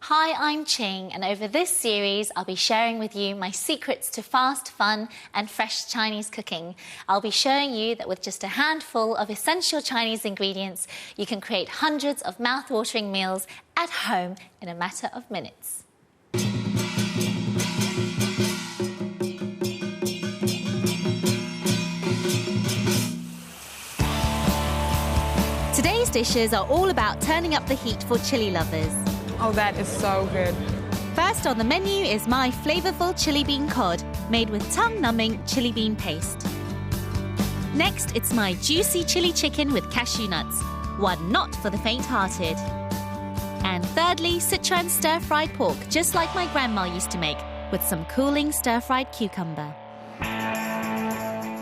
Hi, I'm Ching, and over this series I'll be sharing with you my secrets to fast, fun and fresh Chinese cooking. I'll be showing you that with just a handful of essential Chinese ingredients, you can create hundreds of mouth-watering meals at home in a matter of minutes. Today's dishes are all about turning up the heat for chili lovers. Oh, that is so good. First on the menu is my flavourful chili bean cod, made with tongue-numbing chili bean paste. Next, it's my juicy chili chicken with cashew nuts, one not for the faint-hearted. And thirdly, Sichuan stir-fried pork, just like my grandma used to make, with some cooling stir-fried cucumber.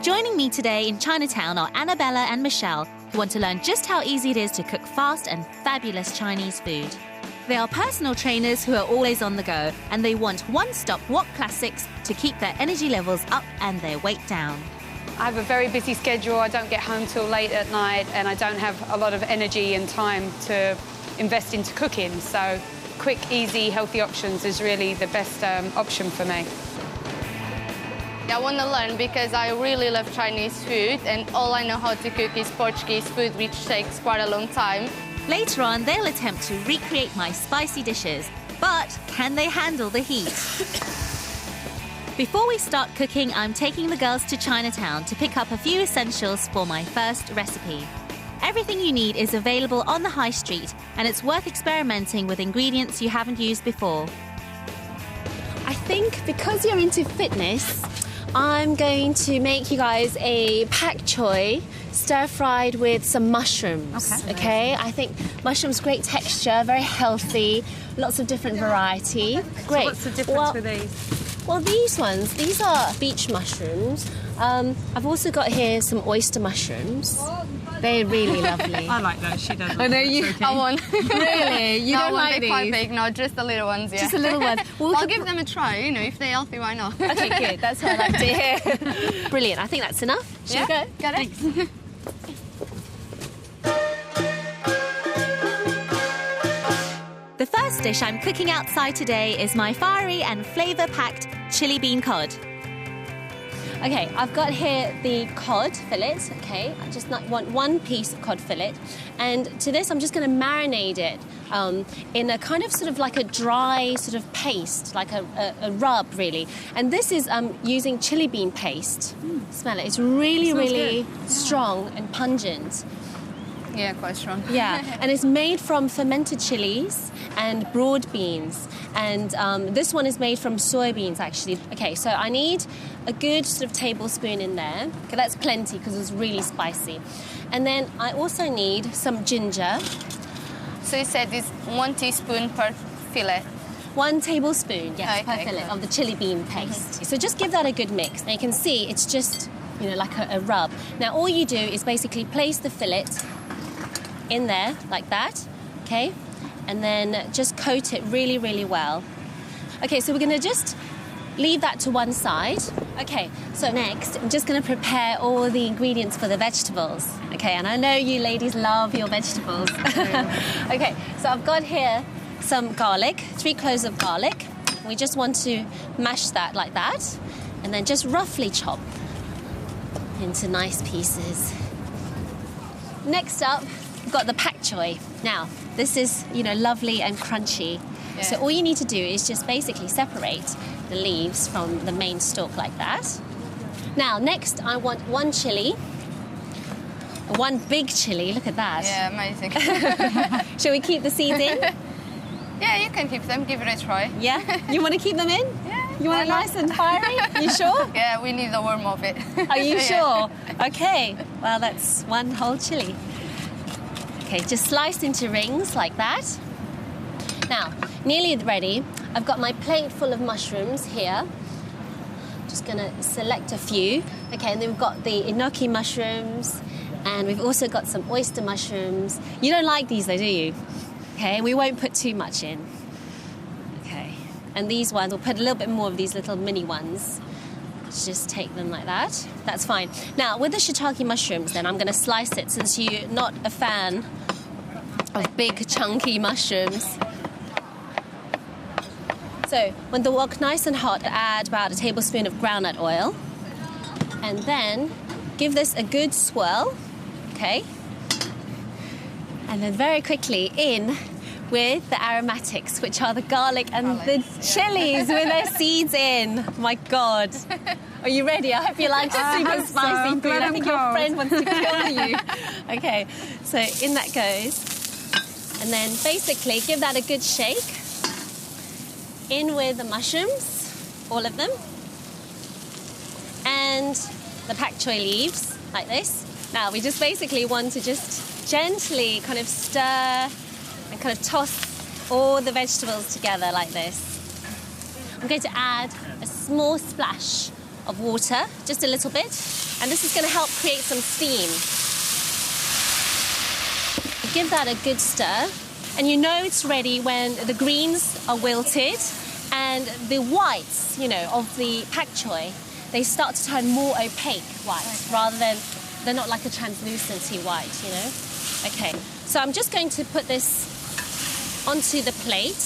Joining me today in Chinatown are Annabella and Michelle, who want to learn just how easy it is to cook fast and fabulous Chinese food. They are personal trainers who are always on the go, and they want one-stop wok classics to keep their energy levels up and their weight down. I have a very busy schedule. I don't get home till late at night, and I don't have a lot of energy and time to invest into cooking. So quick, easy, healthy options is really the best option for me. I want to learn because I really love Chinese food, and all I know how to cook is Portuguese food, which takes quite a long time. Later on, they'll attempt to recreate my spicy dishes, but can they handle the heat? Before we start cooking, I'm taking the girls to Chinatown to pick up a few essentials for my first recipe. Everything you need is available on the high street, and it's worth experimenting with ingredients you haven't used before. I think because you're into fitness, I'm going to make you guys a pak choy stir-fried with some mushrooms, okay? I think mushrooms, great texture, very healthy, lots of different variety. Great. So what's the difference with these? Well, these are beach mushrooms. I've also got here some oyster mushrooms. They're really lovely. I like those, she doesn't. I know you. Okay. I want. Really? You don't like these? Quite big, no, just the little ones, yeah. Just the little ones. Well, I'll give them a try, you know, if they're healthy, why not? Okay, good. That's what I like to hear. Brilliant. I think that's enough. Should we go? Got it? The first dish I'm cooking outside today is my fiery and flavour-packed chili bean cod. Okay, I've got here the cod fillet, okay? I just want one piece of cod fillet. And to this, I'm just going to marinate it in a kind of sort of like a dry sort of paste, like a rub, really. And this is using chili bean paste. Smell it. It's really, really strong and pungent. Yeah, quite strong. Yeah, and it's made from fermented chilies and broad beans. And this one is made from soybeans, actually. Okay, so I need a good sort of tablespoon in there. Okay, that's plenty because it's really spicy. And then I also need some ginger. So you said it's 1 teaspoon per fillet? 1 tablespoon, yes, per Okay, fillet cool. of the chili bean paste. So just give that a good mix. Now you can see it's just, you know, like a rub. Now all you do is basically place the fillet in there like that, okay? And then just coat it really, really well. Okay, so we're going to just leave that to one side. Okay, so next, I'm just going to prepare all the ingredients for the vegetables. Okay, and I know you ladies love your vegetables. Okay, so I've got here some garlic, 3 cloves of garlic. We just want to mash that like that, and then just roughly chop into nice pieces. Next up, we've got the pak choy. Now, this is, you know, lovely and crunchy. Yeah. So all you need to do is just basically separate the leaves from the main stalk like that. Now, next, I want 1 chili. 1 big chili, look at that. Yeah, amazing. Shall we keep the seeds in? Yeah, you can keep them, give it a try. Yeah? You want to keep them in? Yeah. You want it nice and fiery? You sure? Yeah, we need the warm of it. Are you Yeah. sure? Okay, well, that's 1 whole chili. Okay, just slice into rings like that. Now, nearly ready. I've got my plate full of mushrooms here. Just going to select a few. Okay, and then we've got the enoki mushrooms, and we've also got some oyster mushrooms. You don't like these though, do you? Okay, we won't put too much in. Okay, and these ones, we'll put a little bit more of these little mini ones. Just take them like that. That's fine. Now, with the shiitake mushrooms, then I'm going to slice it since you're not a fan of big, chunky mushrooms. So when the wok nice and hot, add about a tablespoon of groundnut oil. And then give this a good swirl, okay? And then very quickly in with the aromatics, which are the garlic and the chilies with their seeds in. Oh my God. Are you ready? I hope you like super spicy food. I think your friend wants to kill you. Okay, so in that goes. And then basically give that a good shake. In with the mushrooms, all of them. And the pak choi leaves, like this. Now, we just basically want to just gently kind of stir and kind of toss all the vegetables together like this. I'm going to add a small splash of water, just a little bit, and this is going to help create some steam. Give that a good stir, and you know it's ready when the greens are wilted and the whites, you know, of the pak choi, they start to turn more opaque white rather than, they're not like a translucency white, you know? Okay, so I'm just going to put this onto the plate,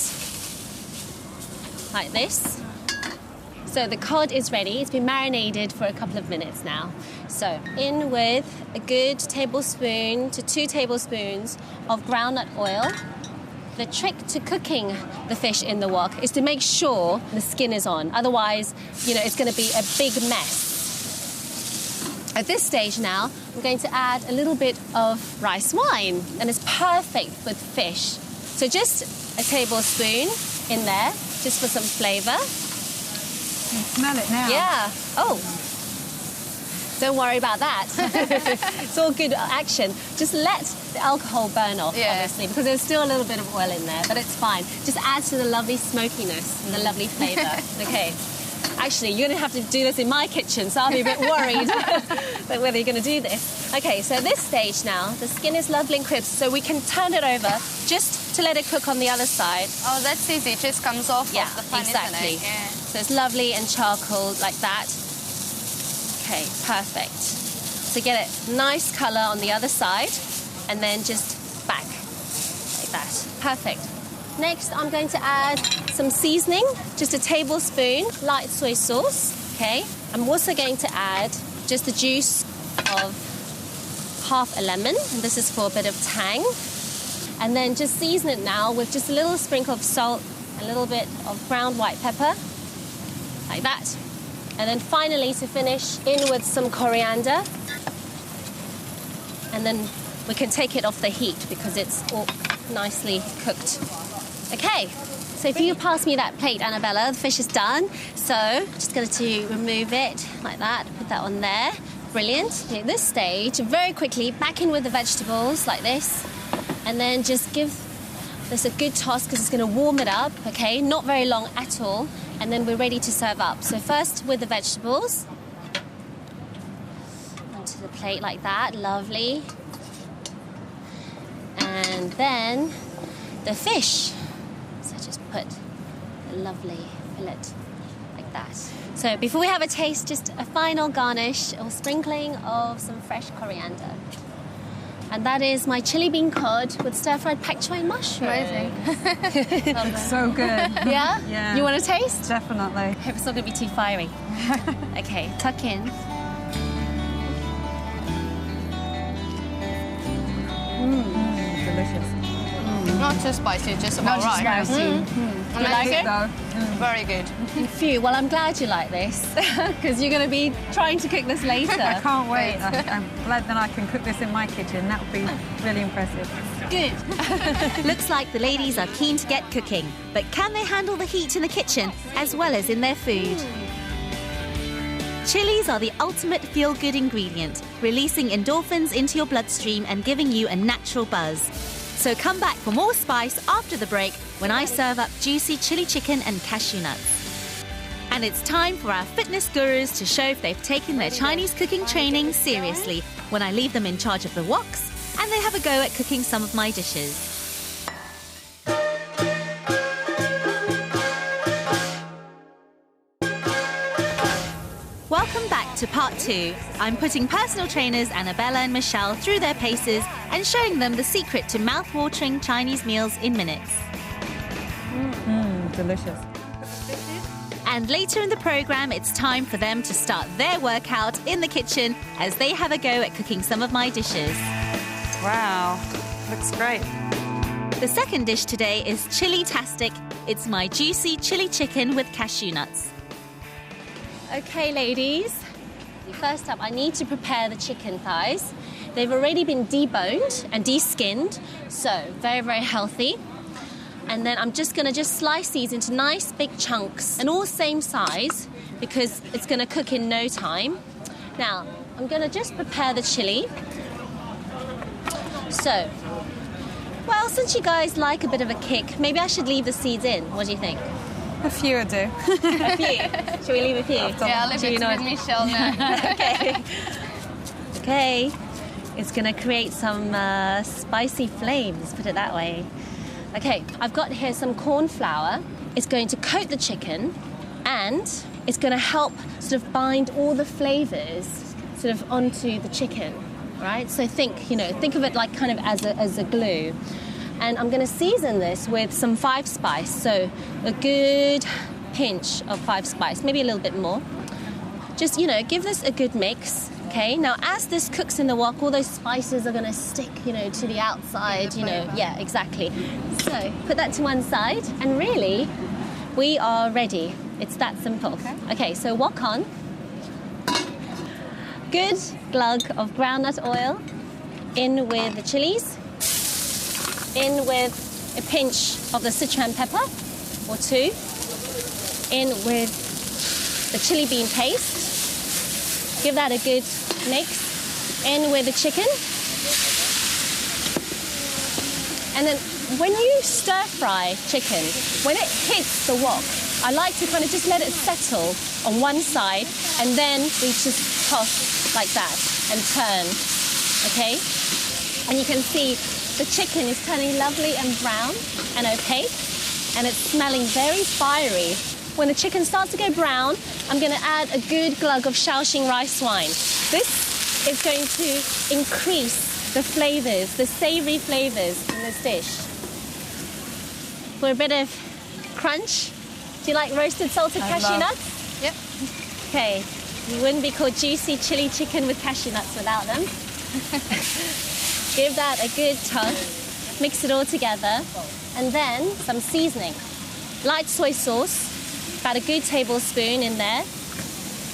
like this. So the cod is ready. It's been marinated for a couple of minutes now. So in with a good tablespoon to 2 tablespoons of groundnut oil. The trick to cooking the fish in the wok is to make sure the skin is on. Otherwise, you know, it's going to be a big mess. At this stage now, I'm going to add a little bit of rice wine, and it's perfect with fish. So just a tablespoon in there, just for some flavour. You can smell it now. Yeah. Oh. Don't worry about that. It's all good action. Just let the alcohol burn off, obviously, because there's still a little bit of oil in there, but it's fine. Just adds to the lovely smokiness and the lovely flavour. Okay. Actually, you're going to have to do this in my kitchen, so I'll be a bit worried about whether you're going to do this. Okay, so this stage now, the skin is lovely and crisp, so we can turn it over just to let it cook on the other side. Oh, that's easy. It just comes off Yeah, of the pan, exactly. isn't it? Yeah. So it's lovely and charcoal like that. Okay, perfect. So get a nice colour on the other side and then just back like that. Perfect. Next, I'm going to add some seasoning, just a tablespoon light soy sauce, okay? I'm also going to add just the juice of half a lemon, and this is for a bit of tang. And then just season it now with just a little sprinkle of salt, a little bit of ground white pepper, like that. And then finally, to finish, in with some coriander. And then we can take it off the heat because it's all nicely cooked. Okay, so if you pass me that plate, Annabella, the fish is done. So just going to remove it like that, put that on there. Brilliant. At this stage, very quickly, back in with the vegetables like this. And then just give this a good toss because it's going to warm it up, okay? Not very long at all. And then we're ready to serve up. So first with the vegetables. Onto the plate like that, lovely. And then the fish. So just put a lovely fillet like that. So before we have a taste, just a final garnish or sprinkling of some fresh coriander. And that is my chili bean cod with stir-fried pak choi and mushroom. Amazing. It's so good. Yeah? Yeah. You want a taste? Definitely. Hope it's not going to be too fiery. Okay, tuck in. Delicious. Not too spicy, just about right. Not spicy. You like it? Though. Very good. Phew, well, I'm glad you like this because you're going to be trying to cook this later. I can't wait. I'm glad that I can cook this in my kitchen. That would be really impressive. Good. Looks like the ladies are keen to get cooking, but can they handle the heat in the kitchen as well as in their food? Chilies are the ultimate feel-good ingredient, releasing endorphins into your bloodstream and giving you a natural buzz. So come back for more spice after the break when I serve up juicy chili chicken and cashew nuts. And it's time for our fitness gurus to show if they've taken their Chinese cooking training seriously when I leave them in charge of the woks and they have a go at cooking some of my dishes. Welcome back to part 2. I'm putting personal trainers Annabella and Michelle through their paces and showing them the secret to mouth-watering Chinese meals in minutes. Delicious. And later in the programme, it's time for them to start their workout in the kitchen as they have a go at cooking some of my dishes. Wow, looks great. The second dish today is chili-tastic. It's my juicy chili chicken with cashew nuts. Okay, ladies. First up, I need to prepare the chicken thighs. They've already been deboned and de-skinned, so very, very healthy. And then I'm just going to slice these into nice big chunks and all same size because it's going to cook in no time. Now, I'm going to just prepare the chili. So, well, since you guys like a bit of a kick, maybe I should leave the seeds in. What do you think? A few would do. A few? Should we leave a few? Yeah, I'll leave it with Michelle now. Okay. Okay. It's going to create some spicy flames, put it that way. Okay, I've got here some corn flour. It's going to coat the chicken and it's going to help sort of bind all the flavours sort of onto the chicken, right? So think of it like kind of as a glue. And I'm going to season this with some 5-spice, so a good pinch of 5-spice, maybe a little bit more. Just, give this a good mix. Okay, now as this cooks in the wok, all those spices are going to stick, to the outside, Yeah, exactly. So put that to one side, and really, we are ready. It's that simple. Okay, so wok on. Good glug of groundnut oil. In with the chilies. In with a pinch of the Sichuan pepper, or 2. In with the chili bean paste. Give that a good mix. In with the chicken. And then when you stir fry chicken, when it hits the wok, I like to kind of just let it settle on one side and then we just toss like that and turn, okay? And you can see the chicken is turning lovely and brown and opaque and it's smelling very fiery. When the chicken starts to go brown, I'm going to add a good glug of Shaoxing rice wine. This is going to increase the flavours, the savoury flavours in this dish. For a bit of crunch, do you like roasted salted cashew nuts? Yep. Okay, you wouldn't be called juicy chili chicken with cashew nuts without them. Give that a good toss, mix it all together, and then some seasoning. Light soy sauce. About a good tablespoon in there.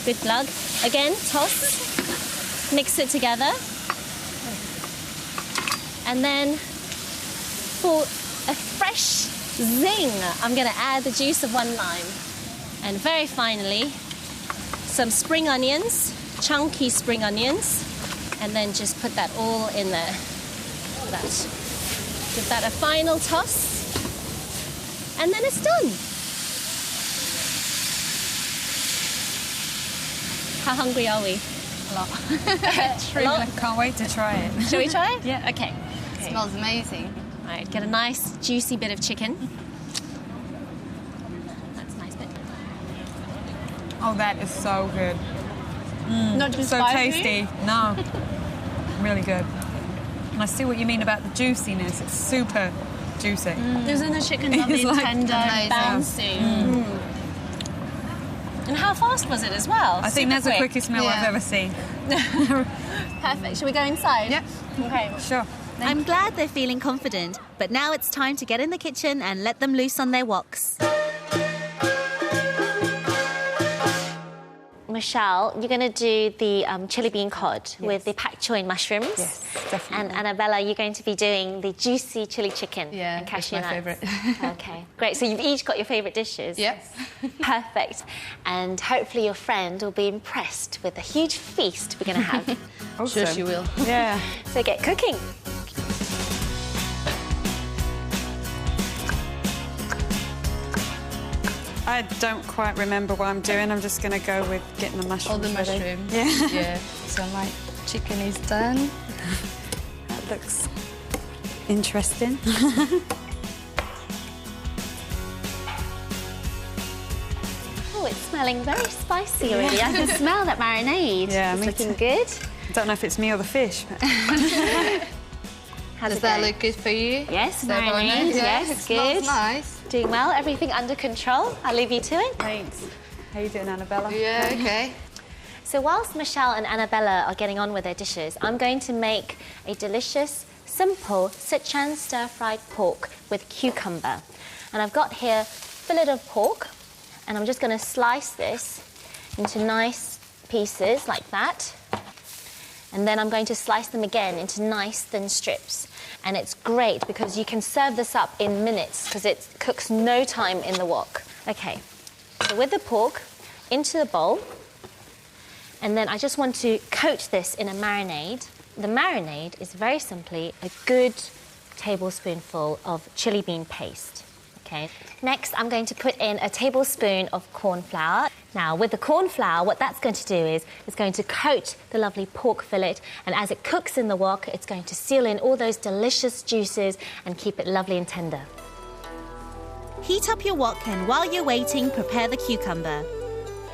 Good glug. Again, toss. Mix it together. And then for a fresh zing, I'm going to add the juice of 1 lime. And very finally, some spring onions, chunky spring onions. And then just put that all in there. Give that a final toss. And then it's done. How hungry are we? A lot. I can't wait to try it. Shall we try it? Yeah. Okay. It smells amazing. All right, get a nice juicy bit of chicken. That's a nice bit. Oh, that is so good. Not just so spicy? tasty. No. Really good. And I see what you mean about the juiciness. It's super juicy. Doesn't the chicken lovely, like tender, amazing. bouncy? And how fast was it as well? I think that's the quick. quickest meal I've ever seen. Perfect. Shall we go inside? Yep. Okay. Sure. I'm glad they're feeling confident, but now it's time to get in the kitchen and let them loose on their woks. Michelle, you're going to do the chili bean cod with the pak choy mushrooms. Yes, definitely. And Annabella, you're going to be doing the juicy chili chicken and cashew that's my nuts. favourite. Okay, great. So you've each got your favourite dishes. Yep. Perfect. And hopefully your friend will be impressed with the huge feast we're going to have. Sure she will. Yeah. So get cooking. I don't quite remember what I'm doing. I'm just going to go with getting the mushrooms All the ready. mushrooms. Yeah. Yeah. So my chicken is done. That looks interesting. Oh, it's smelling very spicy already. I can smell that marinade. Yeah, it's me looking too. good. I don't know if it's me or the fish. But... How's Does it that going? look good for you? Yes, Is that going marinade, in? Yeah, yes, it smells good. nice. Doing well? Everything under control? I'll leave you to it. Thanks. How you doing, Annabella? Yeah, okay. So whilst Michelle and Annabella are getting on with their dishes, I'm going to make a delicious, simple Sichuan stir-fried pork with cucumber. And I've got here fillet of pork, and I'm just going to slice this into nice pieces like that. And then I'm going to slice them again into nice thin strips. And it's great because you can serve this up in minutes because it cooks no time in the wok. Okay, so with the pork into the bowl, and then I just want to coat this in a marinade. The marinade is very simply a good tablespoonful of chili bean paste. Okay. Next, I'm going to put in a tablespoon of corn flour. Now, with the corn flour, what that's going to do is it's going to coat the lovely pork fillet, and as it cooks in the wok, it's going to seal in all those delicious juices and keep it lovely and tender. Heat up your wok, and while you're waiting, prepare the cucumber.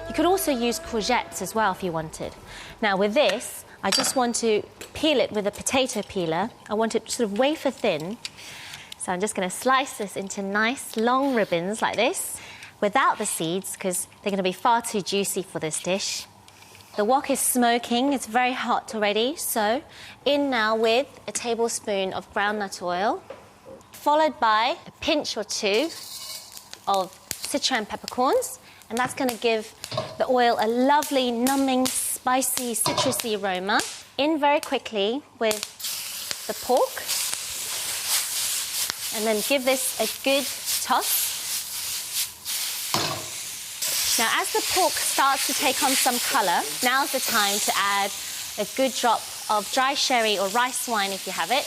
You could also use courgettes as well if you wanted. Now, with this, I just want to peel it with a potato peeler. I want it sort of wafer thin. So I'm just going to slice this into nice long ribbons like this, without the seeds, because they're going to be far too juicy for this dish. The wok is smoking, it's very hot already, so in now with a tablespoon of groundnut oil, followed by a pinch or two of Sichuan peppercorns, and that's going to give the oil a lovely, numbing, spicy, citrusy aroma. In very quickly with the pork, and then give this a good toss. Now, as the pork starts to take on some colour, now's the time to add a good drop of dry sherry or rice wine if you have it.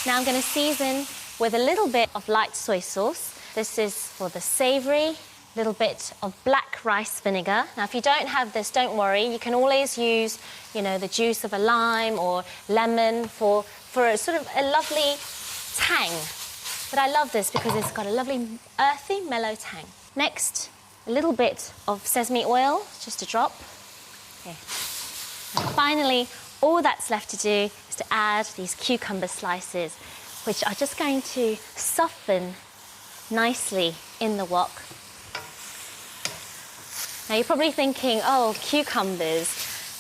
Now I'm going to season with a little bit of light soy sauce. This is for the savoury, little bit of black rice vinegar. Now, if you don't have this, don't worry. You can always use, the juice of a lime or lemon for a sort of a lovely tang. But I love this because it's got a lovely earthy, mellow tang. Next, a little bit of sesame oil, just a drop. Okay. And finally, all that's left to do is to add these cucumber slices, which are just going to soften nicely in the wok. Now, you're probably thinking, oh, cucumbers,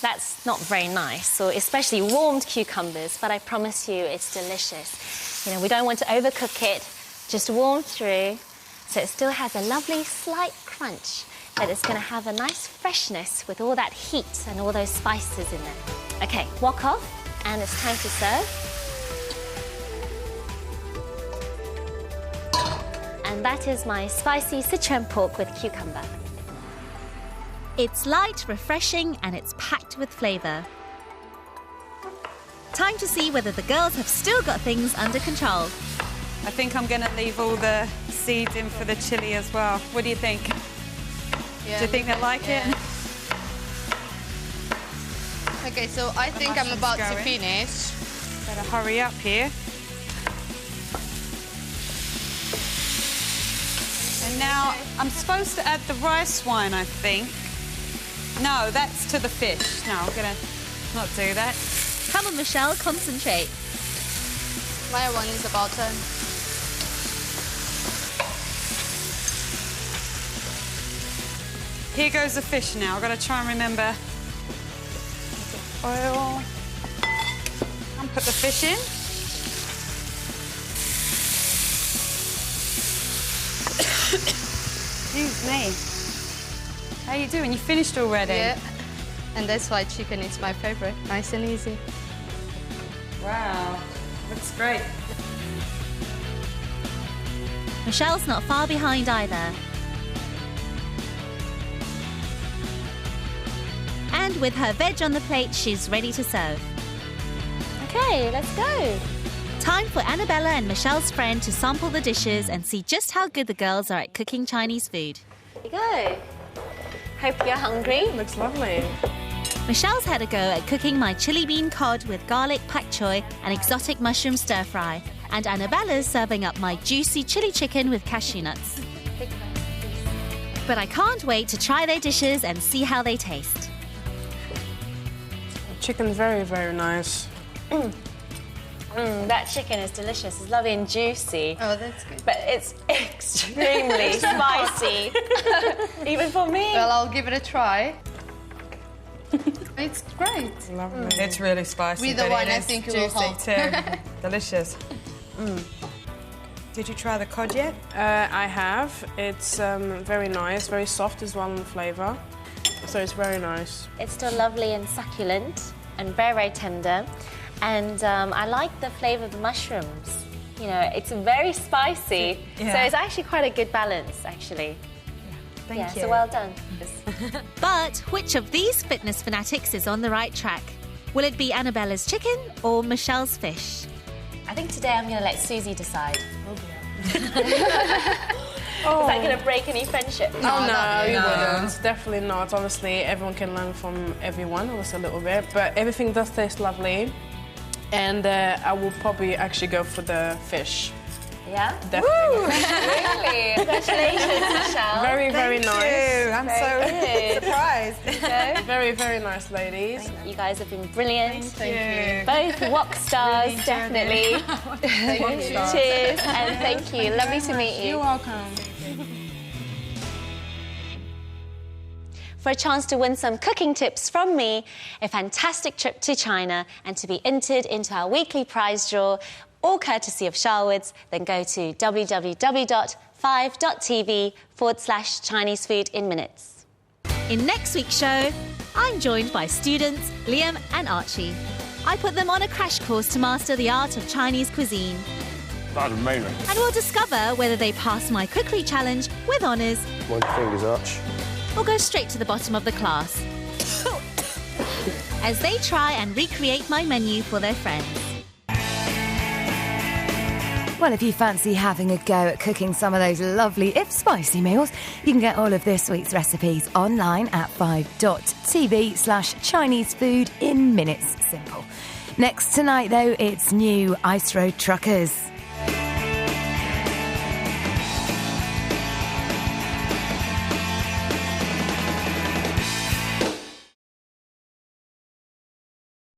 that's not very nice, or especially warmed cucumbers, but I promise you it's delicious. We don't want to overcook it, just warm through, so it still has a lovely slight crunch, but it's going to have a nice freshness with all that heat and all those spices in there. Okay, wok off, and it's time to serve. And that is my spicy Sichuan pork with cucumber. It's light, refreshing, and it's packed with flavour. Time to see whether the girls have still got things under control. I think I'm going to leave all the seeds in for the chili as well. What do you think? Yeah. Do you think they like it? Okay, so I think I'm about to finish. Better hurry up here. And now I'm supposed to add the rice wine, I think. No, that's to the fish. No, I'm going to not do that. Come on, Michelle, concentrate. My one is about done. Here goes the fish now. I've got to try and remember. Oil. And put the fish in. Excuse me. How you doing? You finished already? Yeah. And that's why chicken is my favorite. Nice and easy. Wow. Looks great. Michelle's not far behind either. And with her veg on the plate, she's ready to serve. Okay, let's go. Time for Annabella and Michelle's friend to sample the dishes and see just how good the girls are at cooking Chinese food. Here you go. Hope you're hungry. Looks lovely. Michelle's had a go at cooking my chili bean cod with garlic pak choy and exotic mushroom stir fry. And Annabella's serving up my juicy chili chicken with cashew nuts. But I can't wait to try their dishes and see how they taste. Chicken's very, very nice. That chicken is delicious. It's lovely and juicy. Oh, that's good. But it's extremely spicy. Even for me. Well, I'll give it a try. It's great. Lovely. It's really spicy. With the but wine, it I is think it will juicy help. too. Delicious. Did you try the cod yet? I have. It's very nice, very soft as well in flavour. So it's very nice. It's still lovely and succulent and very, very tender. And I like the flavour of the mushrooms. You know, it's very spicy. Yeah. So it's actually quite a good balance, actually. Thank you. So well done. But which of these fitness fanatics is on the right track? Will it be Annabella's chicken or Michelle's fish? I think today I'm going to let Susie decide. Is that going to break any friendship? No, you wouldn't. Definitely not. Obviously, everyone can learn from everyone, always a little bit. But everything does taste lovely. And I will probably actually go for the fish. Yeah? Definitely. Really? Congratulations, Michelle. Very, very nice. I'm so surprised. Very, very nice, ladies. You guys have been brilliant. Thank you. Both wok stars, Really definitely. Cheers, and thank you. Lovely to meet you. You're welcome. For a chance to win some cooking tips from me, a fantastic trip to China, and to be entered into our weekly prize draw, all courtesy of Sharwood's, then go to www.5.tv/Chinese food in minutes. In next week's show, I'm joined by students Liam and Archie. I put them on a crash course to master the art of Chinese cuisine. That's amazing. And we'll discover whether they pass my cookery challenge with honours One finger's arch. or go straight to the bottom of the class as they try and recreate my menu for their friends. Well, if you fancy having a go at cooking some of those lovely, if spicy meals, you can get all of this week's recipes online at 5.tv/Chinese food in minutes. Simple. Next tonight, though, it's new Ice Road Truckers.